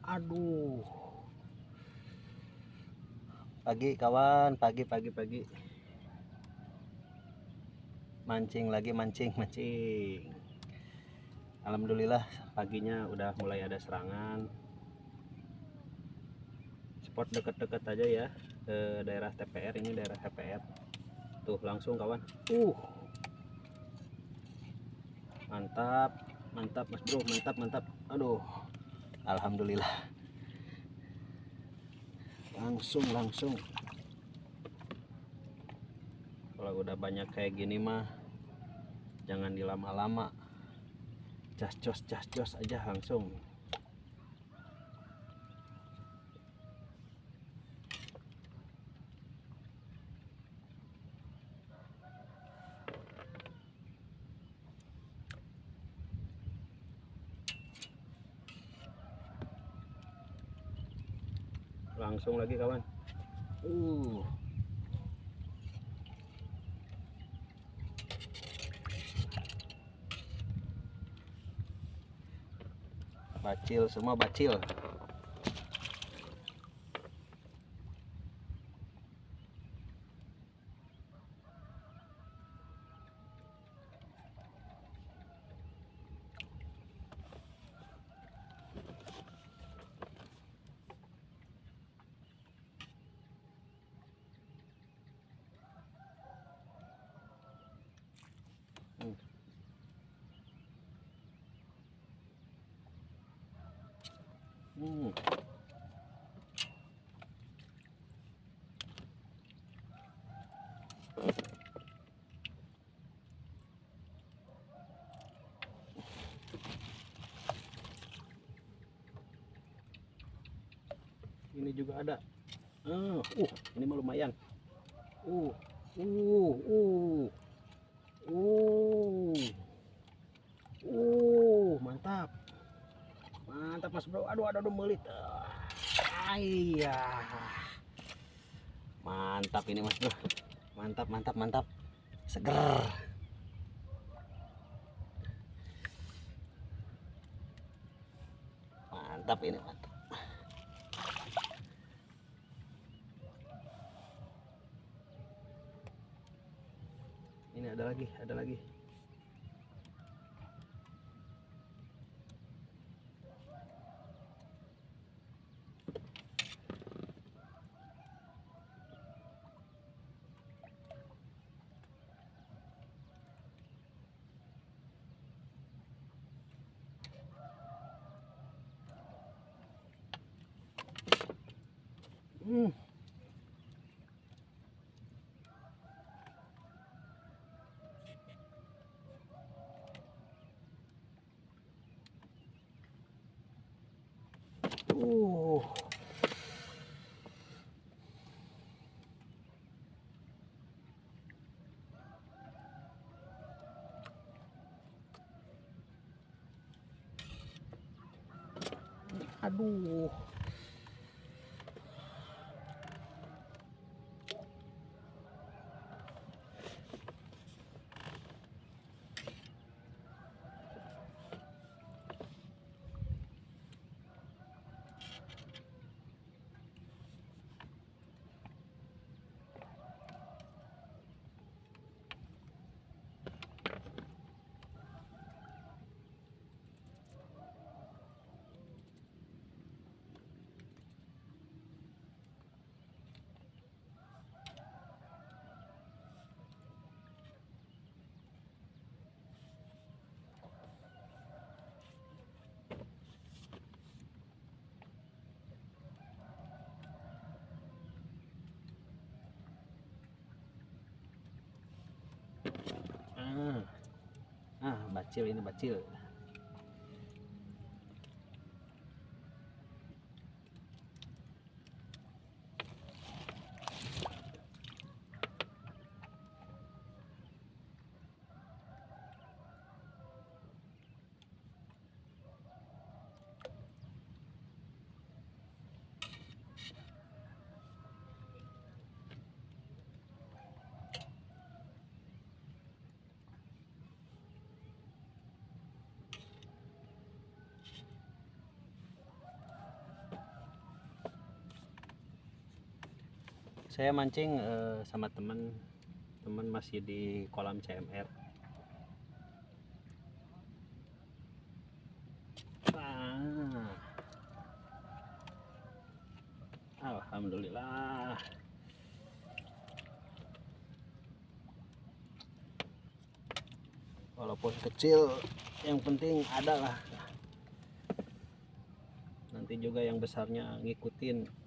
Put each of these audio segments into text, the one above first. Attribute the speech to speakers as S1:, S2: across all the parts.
S1: Aduh. Pagi kawan, pagi. Mancing lagi, mancing. Alhamdulillah paginya udah mulai ada serangan. Spot deket-deket aja ya, ke daerah TPR. Ini daerah TPR. Tuh langsung kawan. Mantap Mas Bro, mantap. Aduh, alhamdulillah. Langsung. Kalau udah banyak kayak gini mah jangan dilama-lama. Cas aja langsung. Langsung lagi kawan. Bacil, semua bacil. Ini juga ada. Ini mah lumayan. Mantap. Mantap Mas Bro. Aduh melit. Mantap ini Mas Bro. Mantap. Seger. Mantap ini, mantap. Ini ada lagi. Aduh. Bacil ini bacil. Saya mancing sama teman masih di kolam CMR. Alhamdulillah. Walaupun kecil, yang penting ada lah. Nanti juga yang besarnya ngikutin.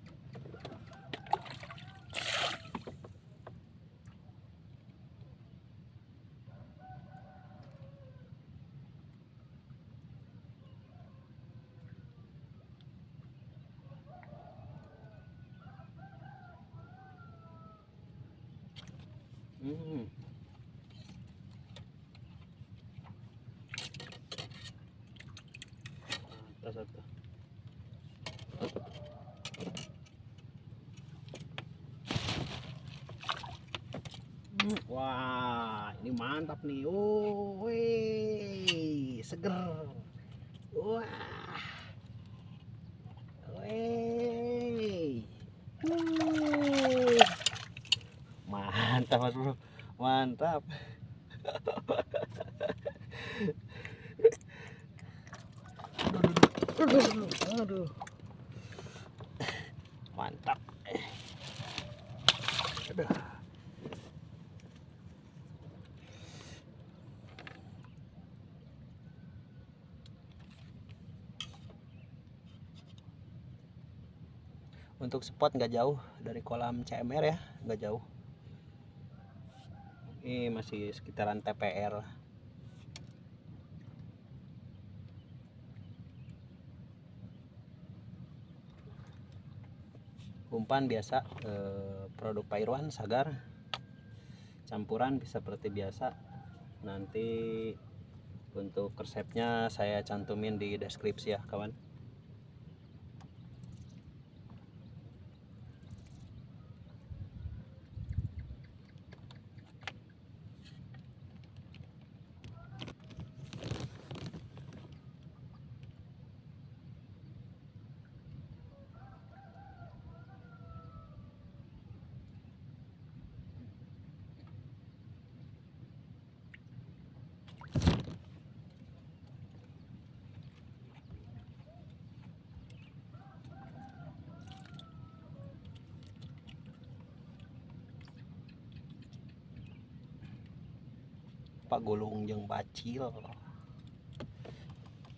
S1: Satu. Wah, ini mantap nih. Oh, wih, seger. Wah, wih, mantap mas bro, mantap. Aduh. Mantap. Aduh. Untuk spot nggak jauh dari kolam CMR ya, nggak jauh. Ini masih sekitaran TPR. Umpan biasa, produk Pak Irwan Sagar, campuran bisa seperti biasa. Nanti untuk resepnya saya cantumin di deskripsi ya kawan. Pak gulung yang bacil.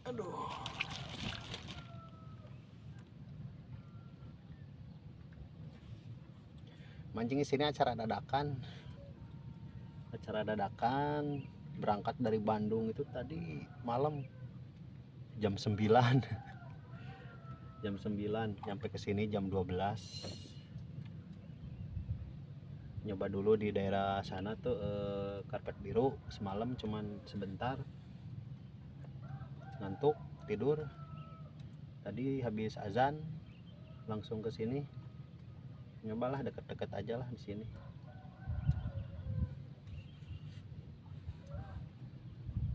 S1: Aduh. Mancing di sini acara dadakan. Berangkat dari Bandung itu tadi malam jam 9. Jam 9 nyampe ke sini jam 12. Nyoba dulu di daerah sana tuh karpet biru, semalam cuman sebentar, ngantuk tidur. Tadi habis azan langsung ke sini, nyobalah deket-deket aja lah di sini.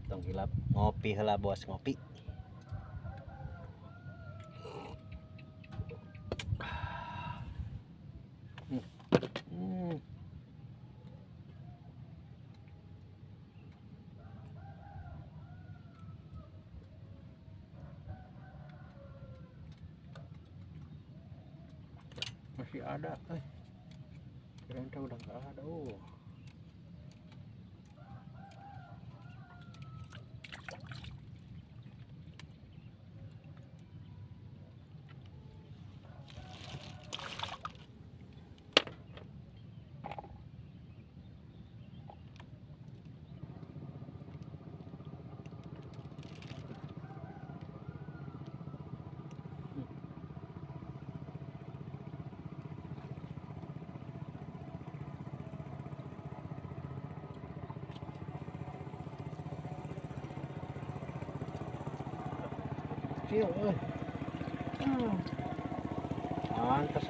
S1: Tong hilap ngopi heula bos, ngopi. Masih ada, kira-kira udah nggak ada. Kecil, pantas.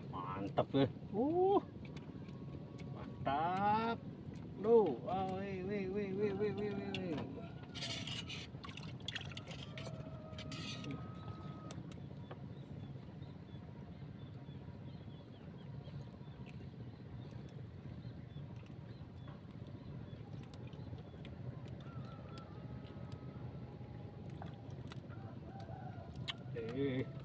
S1: Mantap ya. Mantap. mantap. Duh, oh, wih, wih, wih, wih, wih, wih, wih, wih. Eh.